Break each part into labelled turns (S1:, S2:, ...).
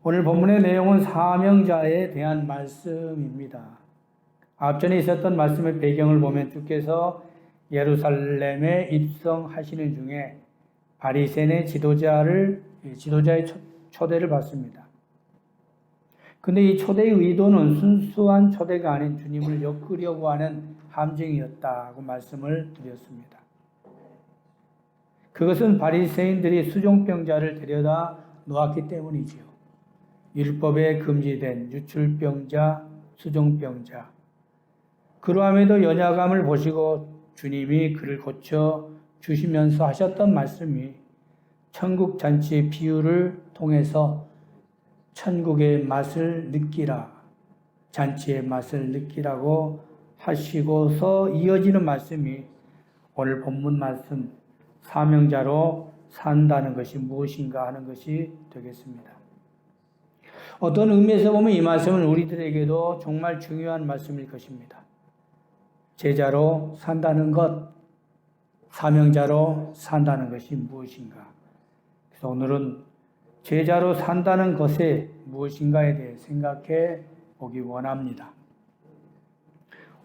S1: 오늘 본문의 내용은 사명자에 대한 말씀입니다. 앞전에 있었던 말씀의 배경을 보면 주께서 예루살렘에 입성하시는 중에 바리새인의 지도자의 초대를 받습니다. 근데 이 초대의 의도는 순수한 초대가 아닌 주님을 엮으려고 하는 함정이었다고 말씀을 드렸습니다. 그것은 바리새인들이 수종병자를 데려다 놓았기 때문이지요. 율법에 금지된 유출병자, 수종병자. 그러함에도 연약함을 보시고 주님이 그를 고쳐 주시면서 하셨던 말씀이 천국 잔치의 비유를 통해서 천국의 맛을 느끼라, 잔치의 맛을 느끼라고 하시고서 이어지는 말씀이 오늘 본문 말씀, 사명자로 산다는 것이 무엇인가 하는 것이 되겠습니다. 어떤 의미에서 보면 이 말씀은 우리들에게도 정말 중요한 말씀일 것입니다. 제자로 산다는 것, 사명자로 산다는 것이 무엇인가. 그래서 오늘은 제자로 산다는 것에 무엇인가에 대해 생각해 보기 원합니다.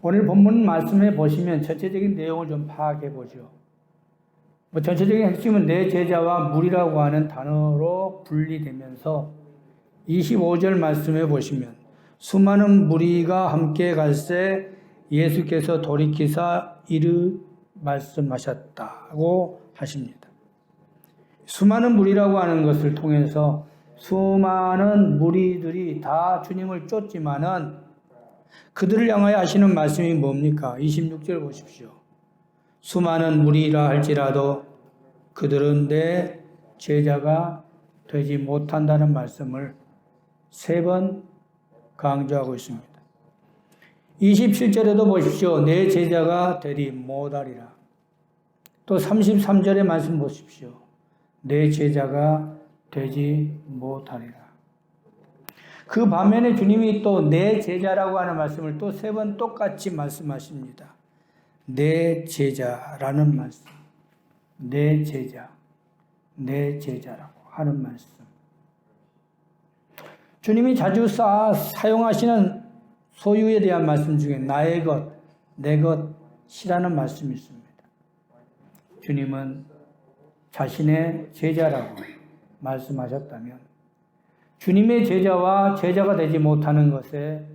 S1: 오늘 본문 말씀에 보시면 전체적인 내용을 좀 파악해 보죠. 전체적인 핵심은 내 제자와 무리라고 하는 단어로 분리되면서 25절 말씀에 보시면 수많은 무리가 함께 갈새 예수께서 돌이키사 이르 말씀하셨다고 하십니다. 수많은 무리라고 하는 것을 통해서 수많은 무리들이 다 주님을 쫓지만은 그들을 향하여 하시는 말씀이 뭡니까? 26절 보십시오. 수많은 무리라 할지라도 그들은 내 제자가 되지 못한다는 말씀을 3번 강조하고 있습니다. 27절에도 보십시오. 내 제자가 되리 못하리라. 또 33절의 말씀 보십시오. 내 제자가 되지 못하리라. 그 반면에 주님이 또 내 제자라고 하는 말씀을 또 3번 똑같이 말씀하십니다. 내 제자라는 말씀. 내 제자. 내 제자라고 하는 말씀. 주님이 자주 사용하시는 소유에 대한 말씀 중에 나의 것, 내 것이라는 말씀이 있습니다. 주님은 자신의 제자라고 말씀하셨다면 주님의 제자와 제자가 되지 못하는 것에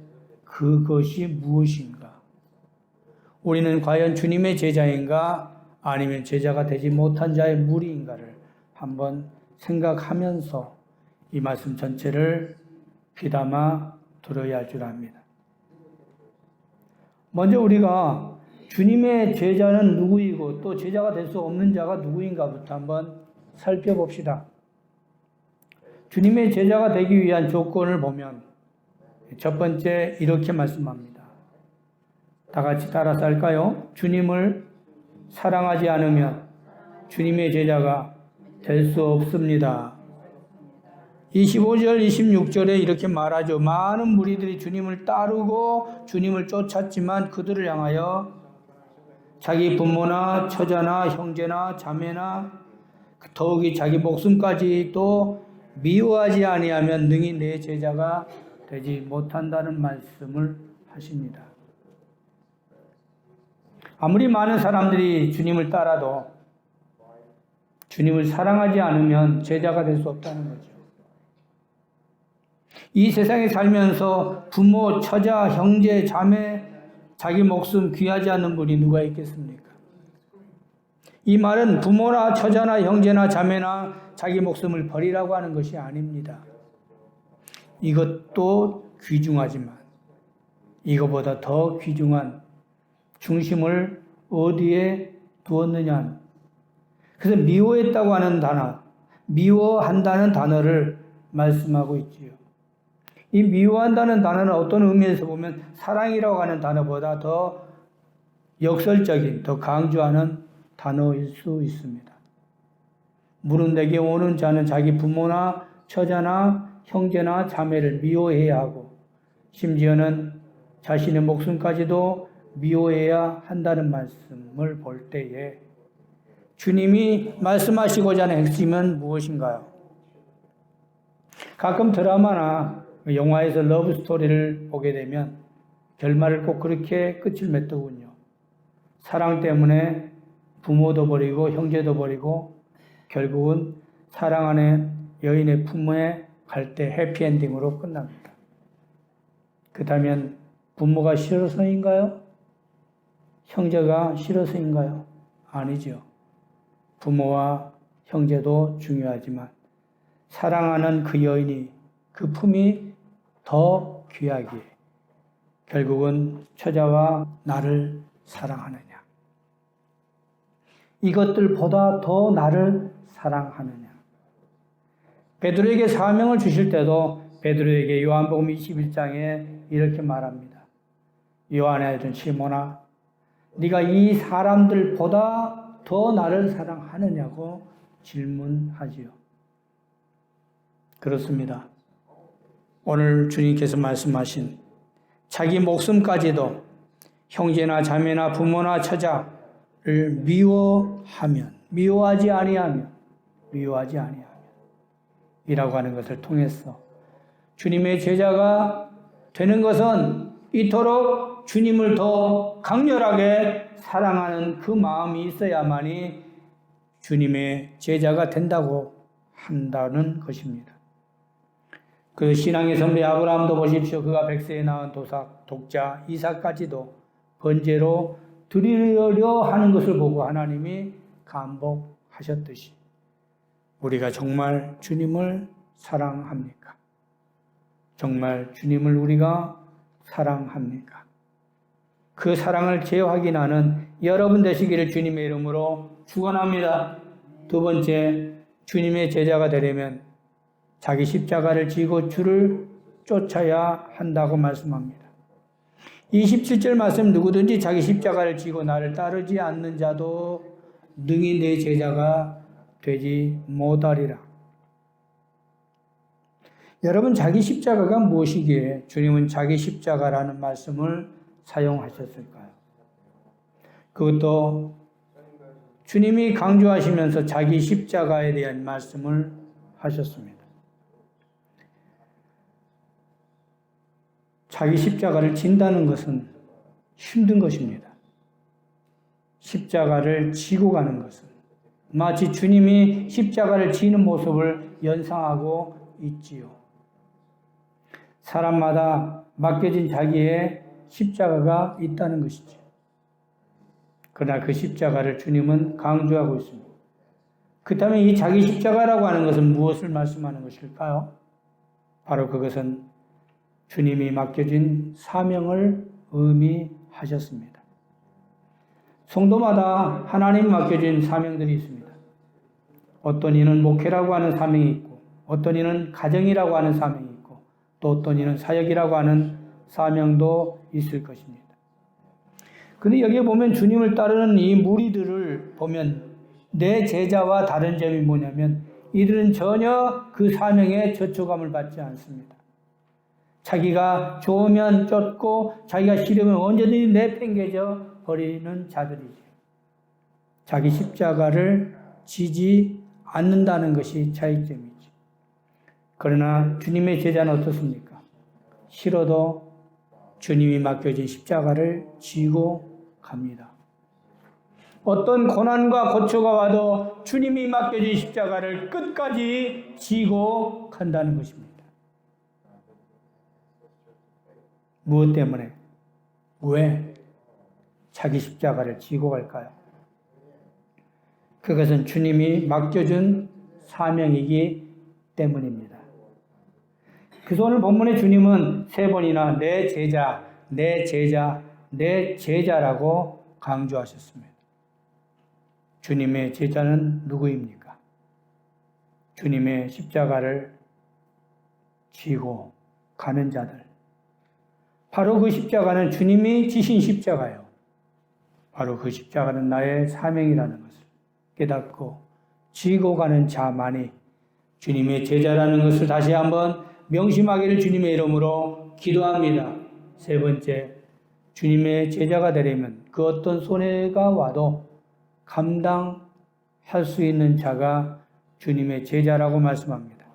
S1: 그것이 무엇인가? 우리는 과연 주님의 제자인가 아니면 제자가 되지 못한 자의 무리인가를 한번 생각하면서 이 말씀 전체를 귀담아 들어야 할 줄 압니다. 먼저 우리가 주님의 제자는 누구이고 또 제자가 될 수 없는 자가 누구인가부터 한번 살펴봅시다. 주님의 제자가 되기 위한 조건을 보면 첫 번째 이렇게 말씀합니다. 다 같이 따라서 할까요? 주님을 사랑하지 않으면 주님의 제자가 될 수 없습니다. 25절, 26절에 이렇게 말하죠. 많은 무리들이 주님을 따르고 주님을 쫓았지만 그들을 향하여 자기 부모나 처자나 형제나 자매나 더욱이 자기 목숨까지도 미워하지 아니하면 능히 내 제자가 되지 못한다는 말씀을 하십니다. 아무리 많은 사람들이 주님을 따라도 주님을 사랑하지 않으면 제자가 될 수 없다는 거죠. 이 세상에 살면서 부모, 처자, 형제, 자매, 자기 목숨 귀하지 않는 분이 누가 있겠습니까? 이 말은 부모나 처자나 형제나 자매나 자기 목숨을 버리라고 하는 것이 아닙니다. 이것도 귀중하지만 이거보다 더 귀중한 중심을 어디에 두었느냐. 그래서 미워했다고 하는 단어, 미워한다는 단어를 말씀하고 있지요. 이 미워한다는 단어는 어떤 의미에서 보면 사랑이라고 하는 단어보다 더 역설적인, 더 강조하는 단어일 수 있습니다. 물은 내게 오는 자는 자기 부모나 처자나 형제나 자매를 미워해야 하고 심지어는 자신의 목숨까지도 미워해야 한다는 말씀을 볼 때에 주님이 말씀하시고자 하는 핵심은 무엇인가요? 가끔 드라마나 영화에서 러브 스토리를 보게 되면 결말을 꼭 그렇게 끝을 맺더군요. 사랑 때문에 부모도 버리고 형제도 버리고 결국은 사랑하는 여인의 품에 갈 때 해피엔딩으로 끝납니다. 그렇다면 부모가 싫어서인가요? 형제가 싫어서인가요? 아니죠. 부모와 형제도 중요하지만 사랑하는 그 여인이 그 품이 더 귀하기에 결국은 처자와 나를 사랑하느냐. 이것들보다 더 나를 사랑하느냐. 베드로에게 사명을 주실 때도 베드로에게 요한복음 21장에 이렇게 말합니다. 요한의 아들 시몬아, 네가 이 사람들보다 더 나를 사랑하느냐고 질문하지요. 그렇습니다. 오늘 주님께서 말씀하신 자기 목숨까지도 형제나 자매나 부모나 처자를 미워하지 아니하면 이라고 하는 것을 통해서 주님의 제자가 되는 것은 이토록 주님을 더 강렬하게 사랑하는 그 마음이 있어야만이 주님의 제자가 된다고 한다는 것입니다. 그 신앙의 선배 아브라함도 보십시오. 그가 백세에 낳은 독자 이삭까지도 번제로 드리려 하는 것을 보고 하나님이 감복하셨듯이 우리가 정말 주님을 사랑합니까? 정말 주님을 우리가 사랑합니까? 그 사랑을 재확인하는 여러분 되시기를 주님의 이름으로 축원합니다. 두 번째, 주님의 제자가 되려면 자기 십자가를 지고 주를 쫓아야 한다고 말씀합니다. 27절 말씀, 누구든지 자기 십자가를 지고 나를 따르지 않는 자도 능히 내 제자가 되지 못하리라. 여러분, 자기 십자가가 무엇이기에 주님은 자기 십자가라는 말씀을 사용하셨을까요? 그것도 주님이 강조하시면서 자기 십자가에 대한 말씀을 하셨습니다. 자기 십자가를 진다는 것은 힘든 것입니다. 십자가를 지고 가는 것은 마치 주님이 십자가를 지는 모습을 연상하고 있지요. 사람마다 맡겨진 자기의 십자가가 있다는 것이죠. 그러나 그 십자가를 주님은 강조하고 있습니다. 그렇다면 이 자기 십자가라고 하는 것은 무엇을 말씀하는 것일까요? 바로 그것은 주님이 맡겨진 사명을 의미하셨습니다. 성도마다 하나님이 맡겨진 사명들이 있습니다. 어떤 이는 목회라고 하는 사명이 있고, 어떤 이는 가정이라고 하는 사명이 있고, 또 어떤 이는 사역이라고 하는 사명도 있을 것입니다. 그런데 여기에 보면 주님을 따르는 이 무리들을 보면 내 제자와 다른 점이 뭐냐면 이들은 전혀 그 사명에 저촉감을 받지 않습니다. 자기가 좋으면 쫓고 자기가 싫으면 언제든지 내팽개져 버리는 자들이죠. 자기 십자가를 지지 않는다는 것이 차이점이죠. 그러나 주님의 제자는 어떻습니까? 싫어도 주님이 맡겨진 십자가를 지고 갑니다. 어떤 고난과 고초가 와도 주님이 맡겨진 십자가를 끝까지 지고 간다는 것입니다. 무엇 때문에? 왜 자기 십자가를 지고 갈까요? 그것은 주님이 맡겨준 사명이기 때문입니다. 그래서 오늘 본문의 주님은 세 번이나 내 제자, 내 제자, 내 제자라고 강조하셨습니다. 주님의 제자는 누구입니까? 주님의 십자가를 지고 가는 자들. 바로 그 십자가는 주님이 지신 십자가요. 바로 그 십자가는 나의 사명이라는 것을 깨닫고 지고 가는 자만이 주님의 제자라는 것을 다시 한번 명심하기를 주님의 이름으로 기도합니다. 세 번째, 주님의 제자가 되려면 그 어떤 손해가 와도 감당할 수 있는 자가 주님의 제자라고 말씀합니다.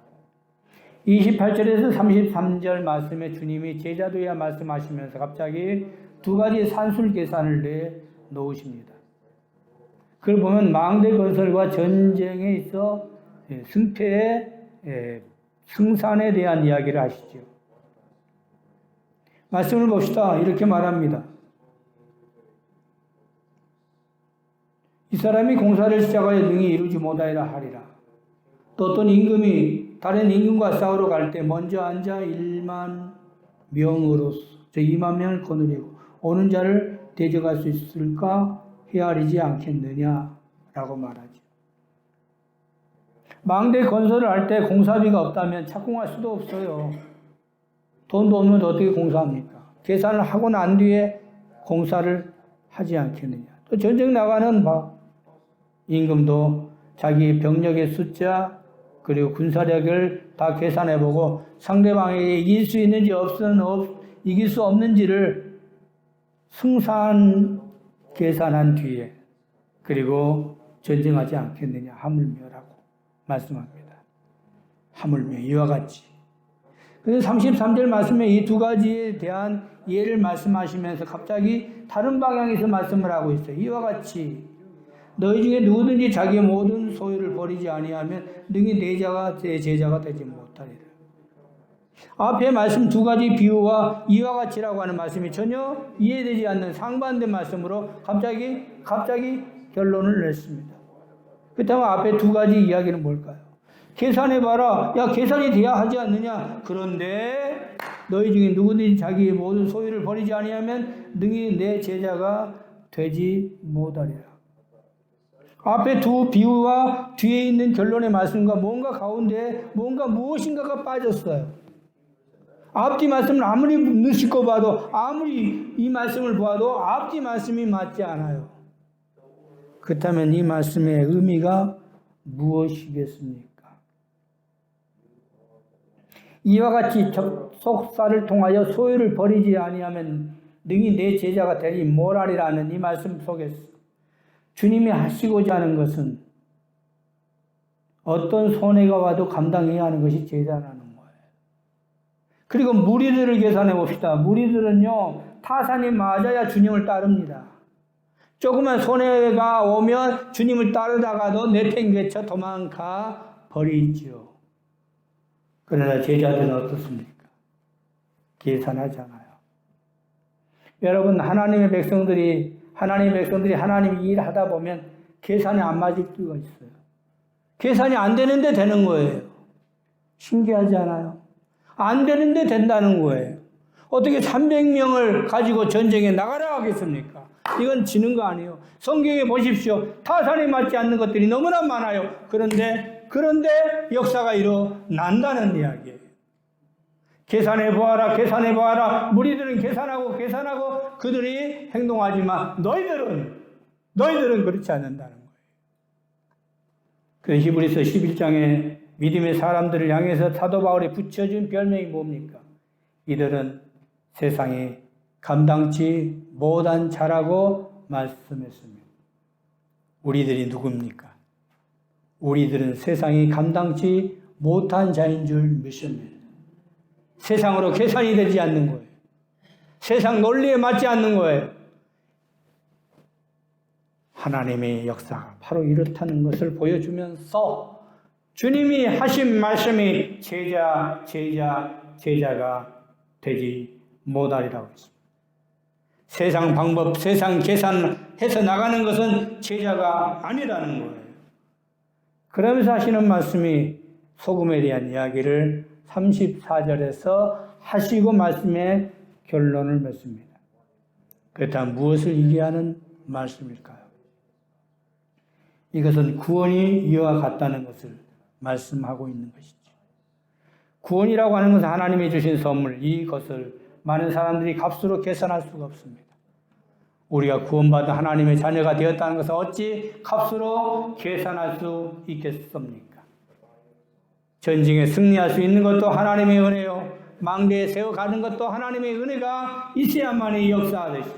S1: 28절에서 33절 말씀에 주님이 제자 되어야 말씀하시면서 갑자기 두 가지 산술 계산을 내놓으십니다. 그걸 보면 망대 건설과 전쟁에 있어 승패의 승산에 대한 이야기를 하시죠. 말씀을 봅시다. 이렇게 말합니다. 이 사람이 공사를 시작하여 능히 이루지 못하리라 하리라. 또 어떤 임금이 다른 임금과 싸우러 갈 때 먼저 앉아 1만 명으로서 2만 명을 거느리고 오는 자를 대적할 수 있을까 헤아리지 않겠느냐라고 말하죠. 망대 건설을 할 때 공사비가 없다면 착공할 수도 없어요. 돈도 없는데 어떻게 공사합니까? 계산을 하고 난 뒤에 공사를 하지 않겠느냐. 또 전쟁 나가는 임금도 자기 병력의 숫자 그리고 군사력을 다 계산해보고 상대방에게 이길 수 있는지 이길 수 없는지를 승산 계산한 뒤에 그리고 전쟁하지 않겠느냐. 하물며라고 말씀합니다. 하물며 이와 같이. 그래서 33절 말씀에 이 두 가지에 대한 예를 말씀하시면서 갑자기 다른 방향에서 말씀을 하고 있어요. 이와 같이 너희 중에 누구든지 자기의 모든 소유를 버리지 아니하면 능히 내 제자가 되지 못하리라. 앞에 말씀 두 가지 비유와 이와 같이라고 하는 말씀이 전혀 이해되지 않는 상반된 말씀으로 갑자기 결론을 냈습니다. 그렇다면 앞에 두 가지 이야기는 뭘까요? 계산해봐라. 야, 계산이 돼야 하지 않느냐? 그런데 너희 중에 누구든지 자기의 모든 소유를 버리지 아니하면 능히 내 제자가 되지 못하리라. 앞에 두 비유와 뒤에 있는 결론의 말씀과 뭔가 가운데 뭔가 무엇인가가 빠졌어요. 앞뒤 말씀을 아무리 넣으시고 봐도 아무리 이 말씀을 보아도 앞뒤 말씀이 맞지 않아요. 그렇다면 이 말씀의 의미가 무엇이겠습니까? 이와 같이 접속사를 통하여 소유를 버리지 아니하면 능히 내 제자가 되지 못하리라는 이 말씀 속에서 주님이 하시고자 하는 것은 어떤 손해가 와도 감당해야 하는 것이 제자라는 거예요. 그리고 무리들을 계산해 봅시다. 무리들은요, 타산이 맞아야 주님을 따릅니다. 조그만 손해가 오면 주님을 따르다가도 내팽개쳐 도망가 버리죠. 그러나 제자들은 어떻습니까? 계산하잖아요. 여러분, 하나님의 백성들이 하나님 일 하다 보면 계산이 안 맞을 때가 있어요. 계산이 안 되는데 되는 거예요. 신기하지 않아요? 안 되는데 된다는 거예요. 어떻게 300명을 가지고 전쟁에 나가라 하겠습니까? 이건 지는 거 아니에요. 성경에 보십시오. 타산이 맞지 않는 것들이 너무나 많아요. 그런데 역사가 일어난다는 이야기예요. 계산해보아라. 무리들은 계산하고 그들이 행동하지만 너희들은 그렇지 않는다는 거예요. 그래서 히브리서 11장에 믿음의 사람들을 향해서 사도 바울이 붙여준 별명이 뭡니까? 이들은 세상에 감당치 못한 자라고 말씀했습니다. 우리들이 누굽니까? 우리들은 세상이 감당치 못한 자인 줄 믿습니다. 세상으로 계산이 되지 않는 거예요. 세상 논리에 맞지 않는 거예요. 하나님의 역사가 바로 이렇다는 것을 보여주면서 주님이 하신 말씀이 제자가 되지 못하리라고 했습니다. 세상 방법, 세상 계산해서 나가는 것은 제자가 아니라는 거예요. 그러면서 하시는 말씀이 소금에 대한 이야기를 34절에서 하시고 말씀의 결론을 맺습니다. 그렇다면 무엇을 얘기하는 말씀일까요? 이것은 구원이 이와 같다는 것을 말씀하고 있는 것이죠. 구원이라고 하는 것은 하나님이 주신 선물, 이것을 많은 사람들이 값으로 계산할 수가 없습니다. 우리가 구원받아 하나님의 자녀가 되었다는 것을 어찌 값으로 계산할 수 있겠습니까? 전쟁에 승리할 수 있는 것도 하나님의 은혜요. 망대에 세워가는 것도 하나님의 은혜가 있어야만이 역사하듯이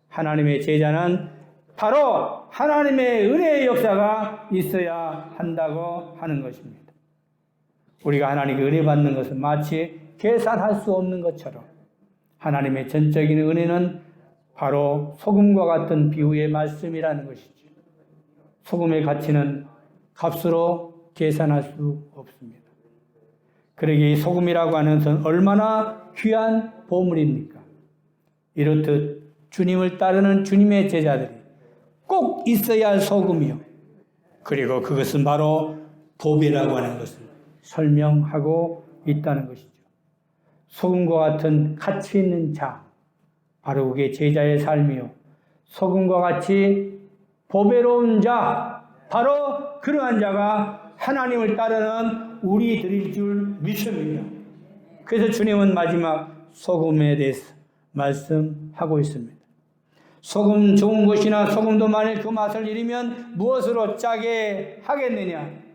S1: 하나님의 제자는 바로 하나님의 은혜의 역사가 있어야 한다고 하는 것입니다. 우리가 하나님께 은혜 받는 것은 마치 계산할 수 없는 것처럼 하나님의 전적인 은혜는 바로 소금과 같은 비유의 말씀이라는 것이죠. 소금의 가치는 값으로 계산할 수 없습니다. 그러기에 이 소금이라고 하는 것은 얼마나 귀한 보물입니까? 이렇듯 주님을 따르는 주님의 제자들이 꼭 있어야 할 소금이요. 그리고 그것은 바로 법이라고 하는 것을 설명하고 있다는 것이죠. 소금과 같은 가치 있는 자, 바로 그게 제자의 삶이요. 소금과 같이 보배로운 자, 바로 그러한 자가 하나님을 따르는 우리들일 줄 믿습니다. 그래서 주님은 마지막 소금에 대해서 말씀하고 있습니다. 소금 좋은 것이나 소금도 만일 그 맛을 잃으면 무엇으로 짜게 하겠느냐?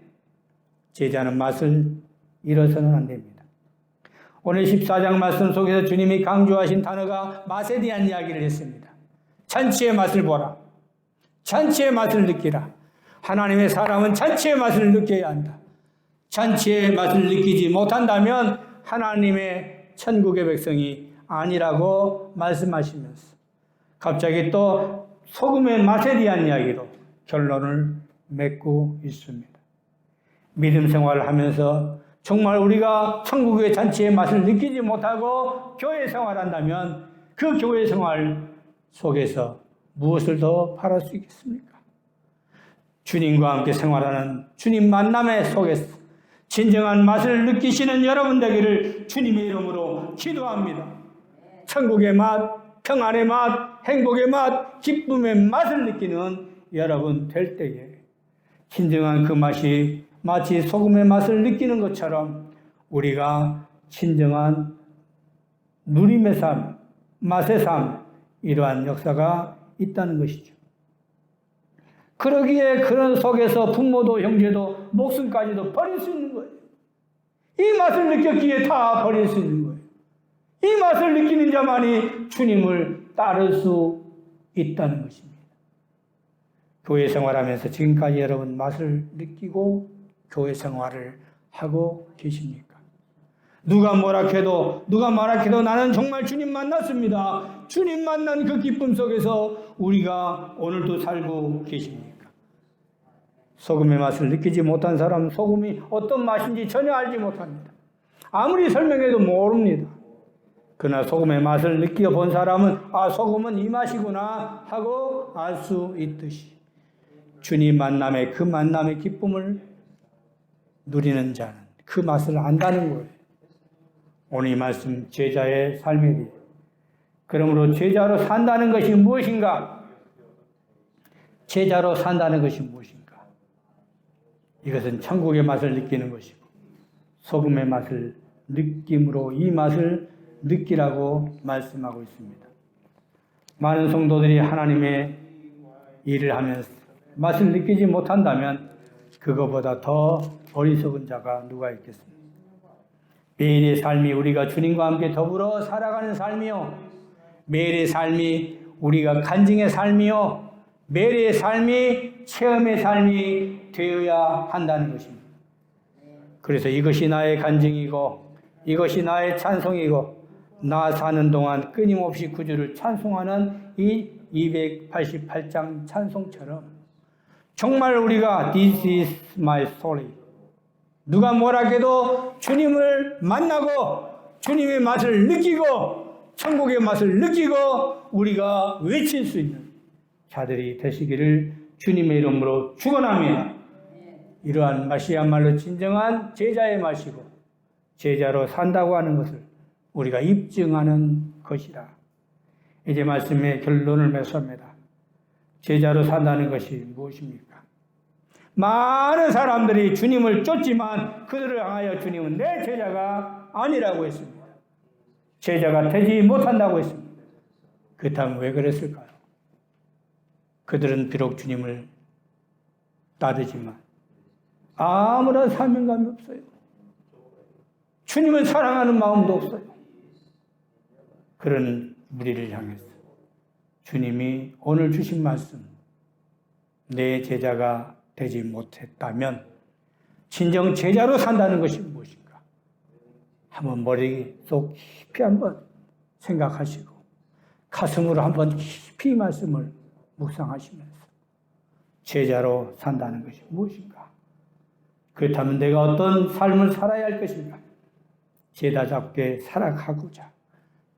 S1: 제자는 맛을 잃어서는 안 됩니다. 오늘 14장 말씀 속에서 주님이 강조하신 단어가 맛에 대한 이야기를 했습니다. 잔치의 맛을 보라. 잔치의 맛을 느끼라. 하나님의 사람은 잔치의 맛을 느껴야 한다. 잔치의 맛을 느끼지 못한다면 하나님의 천국의 백성이 아니라고 말씀하시면서 갑자기 또 소금의 맛에 대한 이야기로 결론을 맺고 있습니다. 믿음 생활을 하면서 정말 우리가 천국의 잔치의 맛을 느끼지 못하고 교회 생활한다면 그 교회 생활 속에서 무엇을 더 바랄 수 있겠습니까? 주님과 함께 생활하는 주님 만남의 속에서 진정한 맛을 느끼시는 여러분 되기를 주님의 이름으로 기도합니다. 천국의 맛, 평안의 맛, 행복의 맛, 기쁨의 맛을 느끼는 여러분 될 때에 진정한 그 맛이 마치 소금의 맛을 느끼는 것처럼 우리가 진정한 누림의 삶, 맛의 삶, 이러한 역사가 있다는 것이죠. 그러기에 그런 속에서 부모도 형제도 목숨까지도 버릴 수 있는 거예요. 이 맛을 느꼈기에 다 버릴 수 있는 거예요. 이 맛을 느끼는 자만이 주님을 따를 수 있다는 것입니다. 교회 생활하면서 지금까지 여러분 맛을 느끼고 교회 생활을 하고 계십니까? 누가 뭐라 해도 나는 정말 주님 만났습니다. 주님 만난 그 기쁨 속에서 우리가 오늘도 살고 계십니까? 소금의 맛을 느끼지 못한 사람은 소금이 어떤 맛인지 전혀 알지 못합니다. 아무리 설명해도 모릅니다. 그러나 소금의 맛을 느껴본 사람은 소금은 이 맛이구나 하고 알 수 있듯이 주님 만남의 그 만남의 기쁨을 누리는 자는 그 맛을 안다는 거예요. 오늘 이 말씀 제자의 삶에 대해 그러므로 제자로 산다는 것이 무엇인가? 제자로 산다는 것이 무엇인가? 이것은 천국의 맛을 느끼는 것이고 소금의 맛을 느낌으로 이 맛을 느끼라고 말씀하고 있습니다. 많은 성도들이 하나님의 일을 하면서 맛을 느끼지 못한다면 그거보다 더 어리석은 자가 누가 있겠습니까? 매일의 삶이 우리가 주님과 함께 더불어 살아가는 삶이요. 매일의 삶이 우리가 간증의 삶이요. 매일의 삶이 체험의 삶이 되어야 한다는 것입니다. 그래서 이것이 나의 간증이고 이것이 나의 찬송이고 나 사는 동안 끊임없이 구주를 찬송하는 이 288장 찬송처럼 정말 우리가 This is my story. 누가 뭐라 해도 주님을 만나고 주님의 맛을 느끼고 천국의 맛을 느끼고 우리가 외칠 수 있는 자들이 되시기를 주님의 이름으로 축원합니다. 이러한 맛이야말로 진정한 제자의 맛이고 제자로 산다고 하는 것을 우리가 입증하는 것이라. 이제 말씀의 결론을 맺습니다. 제자로 산다는 것이 무엇입니까? 많은 사람들이 주님을 쫓지만 그들을 향하여 주님은 내 제자가 아니라고 했습니다. 제자가 되지 못한다고 했습니다. 그렇다면 왜 그랬을까요? 그들은 비록 주님을 따르지만 아무런 사명감이 없어요. 주님을 사랑하는 마음도 없어요. 그런 우리를 향해서 주님이 오늘 주신 말씀, 내 제자가 되지 못했다면 진정 제자로 산다는 것이 무엇인가? 한번 머릿속 깊이 한번 생각하시고 가슴으로 한번 깊이 말씀을 묵상하시면서 제자로 산다는 것이 무엇인가? 그렇다면 내가 어떤 삶을 살아야 할 것인가? 제자답게 살아가고자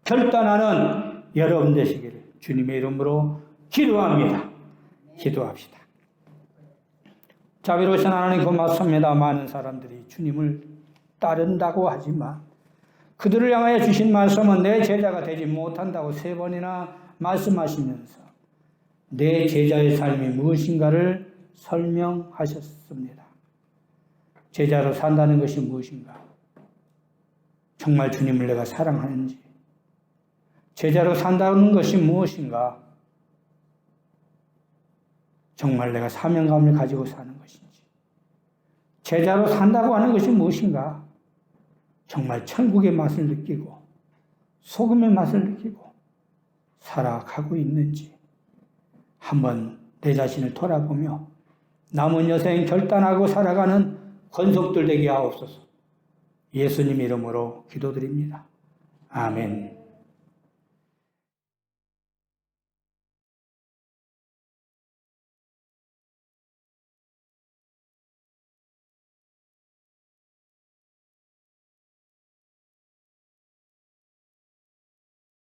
S1: 결단하는 여러분 되시기를 주님의 이름으로 기도합니다. 기도합시다. 자비로우신 하나님 고맙습니다. 많은 사람들이 주님을 따른다고 하지만 그들을 향하여 주신 말씀은 내 제자가 되지 못한다고 3번이나 말씀하시면서 내 제자의 삶이 무엇인가를 설명하셨습니다. 제자로 산다는 것이 무엇인가? 정말 주님을 내가 사랑하는지, 제자로 산다는 것이 무엇인가? 정말 내가 사명감을 가지고 사는 것인지, 제자로 산다고 하는 것이 무엇인가? 정말 천국의 맛을 느끼고 소금의 맛을 느끼고 살아가고 있는지 한번 내 자신을 돌아보며 남은 여생 결단하고 살아가는 권속들 되게 하옵소서. 예수님 이름으로 기도드립니다. 아멘.